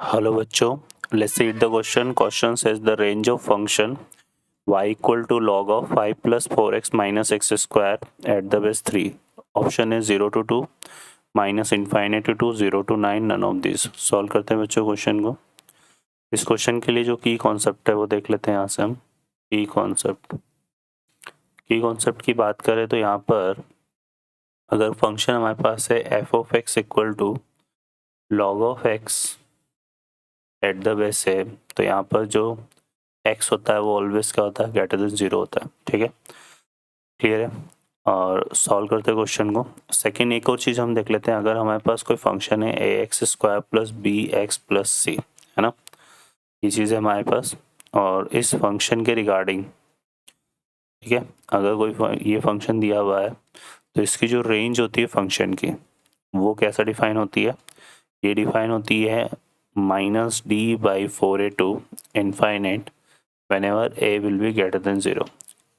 Hello बच्चों, let's read the question. Question says the range of function y equal to log of 5 plus 4x minus x square at the base 3. Option है 0 to 2, minus infinite to 0 to 9, none of this. Solve करते हैं बच्चों question को. इस question के लिए जो की कॉन्सेप्ट है वो देख लेते हैं. यहाँ से हम की कॉन्सेप्ट की बात करें तो यहाँ पर अगर फंक्शन हमारे पास है f of x equal to log of x at the base है, तो यहाँ पर जो x होता है वो ऑलवेज क्या होता है, ग्रेटर देन 0 होता है. ठीक है, क्लियर है. और सॉल्व करते हैं क्वेश्चन को. सेकंड एक और चीज़ हम देख लेते हैं. अगर हमारे पास कोई फंक्शन है ax square plus B X plus C, है ना, ये चीज़ है हमारे पास. और इस फंक्शन के रिगार्डिंग, ठीक है, अगर कोई ये फंक्शन दिया हुआ है तो इसकी जो रेंज होती है फंक्शन की वो कैसा डिफाइन होती है, ये डिफाइन होती है -d/4a to infinite whenever a will be greater than 0.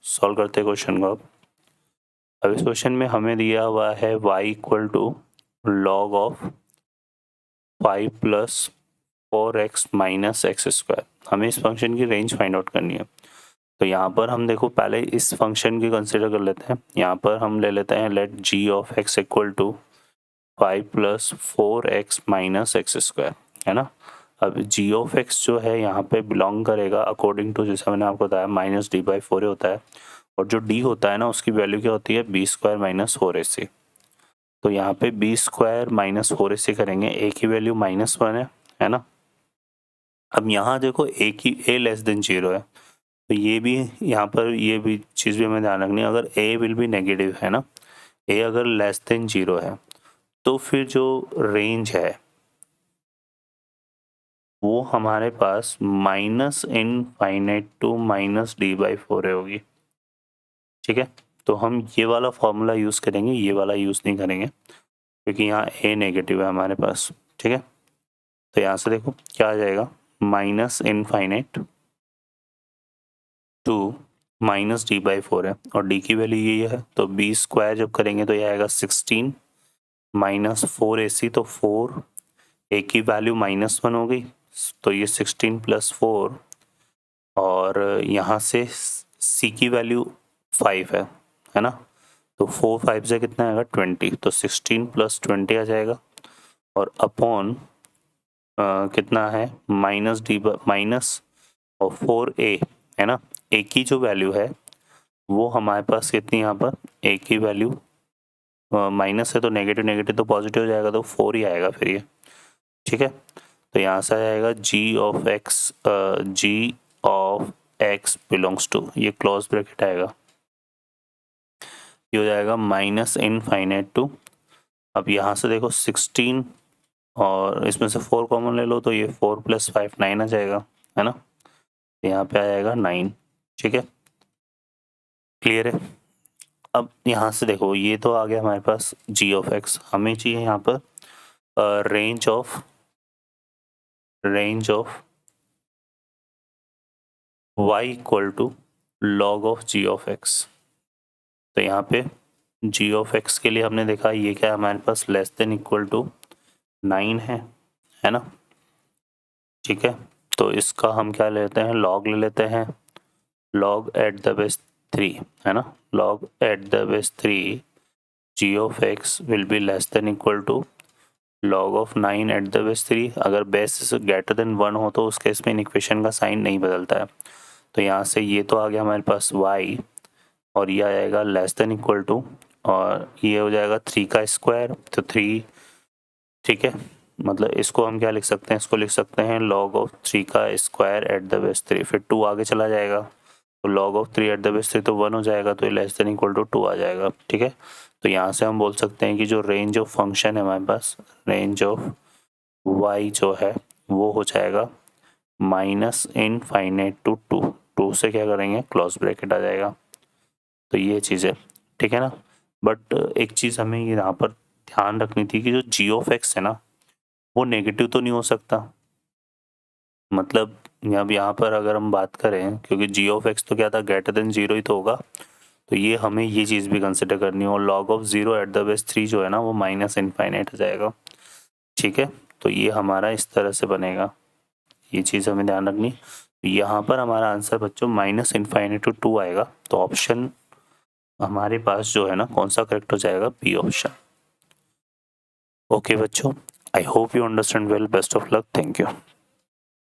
Solve करते हैं क्वेश्चन को. अब इस क्वेश्चन में हमें दिया हुआ है y equal to log of 5 plus 4x minus x square. हमें इस फंक्शन की रेंज फाइंड आउट करनी है. तो यहाँ पर हम देखो पहले इस फंक्शन की कंसिडर कर लेते हैं. यहाँ पर हम ले लेते हैं let g of x equal to 5 plus 4x minus x square, है ना. अब g ऑफ x जो है यहाँ पे बिलोंग करेगा अकॉर्डिंग टू, जैसा मैंने आपको बताया, -d/4a होता है. और जो d होता है ना उसकी वैल्यू क्या होती है, बी स्क्वायर माइनस 4ac. तो यहाँ पे बी स्क्वायर माइनस 4ac करेंगे, a की वैल्यू -1 है ना. अब यहाँ देखो a की a लेस देन 0 है, तो ये भी यहाँ पर ये भी चीज़ भी हमें ध्यान रखनी है. अगर a विल बी नेगेटिव, है ना, a अगर लेस देन 0 है तो फिर जो रेंज है वो हमारे पास minus infinite to minus d/4 होगी. ठीक है, तो हम ये वाला फॉर्मूला यूज़ करेंगे, ये वाला यूज़ नहीं करेंगे क्योंकि यहाँ a नेगेटिव है हमारे पास. ठीक है, तो यहाँ से देखो क्या आ जाएगा, minus infinite to minus d/4 है और d की वैल्यू ये है, तो b स्क्वायर जब करेंगे तो ये आएगा 16 माइनस 4ac, तो 4, a की वैल्यू -1 हो गई तो ये 16 प्लस 4, और यहाँ से c की वैल्यू 5 है ना, तो 4 5 से कितना आएगा 20, तो 16 प्लस 20 आ जाएगा. और अपॉन कितना है माइनस और 4a, है ना. a की जो वैल्यू है वो हमारे पास कितनी, यहाँ पर a की वैल्यू माइनस है तो नेगेटिव नेगेटिव तो पॉजिटिव हो जाएगा, तो 4 ही आएगा फिर ये. ठीक है, तो यहाँ से आ जाएगा g of x belongs to, ये क्लोज ब्रैकेट आएगा, ये हो जाएगा माइनस इनफाइनाइट टू. अब यहाँ से देखो 16 और इसमें से 4 कॉमन ले लो तो ये 4 प्लस 5 9 आ जाएगा, है ना. यहाँ पे आ जाएगा 9. ठीक है, क्लियर है. अब यहाँ से देखो ये तो आ गया हमारे पास g ऑफ x. हमें चाहिए यहाँ पर range of y equal to log of g of x. तो यहाँ पे g ऑफ x के लिए हमने देखा ये क्या है हमारे पास, लेस देन इक्वल टू 9 है ना. ठीक है, तो इसका हम क्या लेते हैं, log ले लेते हैं, log एट द बेस 3, है ना. log at the base 3 g of x will be less than equal to log of 9 at the base 3. अगर बेस ग्रेटर देन 1 हो तो उस केस में इन इक्वेशन का साइन नहीं बदलता है. तो यहाँ से ये तो आ गया हमारे पास y, और ये आ जाएगा लेस देन इक्वल टू, और ये हो जाएगा 3 का स्क्वायर, तो 3. ठीक है, मतलब इसको हम क्या लिख सकते हैं, इसको लिख सकते हैं log ऑफ 3 का स्क्वायर एट द बेस 3, फिर 2 आगे चला जाएगा तो log of 3 eight the base 3 तो 1 हो जाएगा, तो ये लेस देन इक्वल टू 2 आ जाएगा. ठीक है, तो यहाँ से हम बोल सकते हैं कि जो रेंज ऑफ फंक्शन है हमारे पास, रेंज ऑफ y जो है वो हो जाएगा माइनस इनफाइनाइट टू 2 से क्या करेंगे, क्लोज ब्रैकेट आ जाएगा. तो ये चीज़ है, ठीक है ना. बट एक चीज़ हमें यहाँ पर ध्यान रखनी थी कि जो g ऑफ x है ना वो नेगेटिव तो नहीं हो सकता. मतलब अब यहाँ पर अगर हम बात करें, क्योंकि g ऑफ x तो क्या था, ग्रेटर देन 0 ही तो होगा, तो ये हमें ये चीज़ भी कंसिडर करनी है. और log of 0 eight the base 3 जो है ना वो माइनस इनफाइनाइट हो जाएगा. ठीक है, तो ये हमारा इस तरह से बनेगा, ये चीज़ हमें ध्यान रखनी। यहाँ पर हमारा आंसर बच्चों -∞ to 2 आएगा, तो ऑप्शन हमारे पास जो है ना कौन सा करेक्ट हो जाएगा, बी ऑप्शन। ओके बच्चों, I hope you understand well, best of luck, thank you.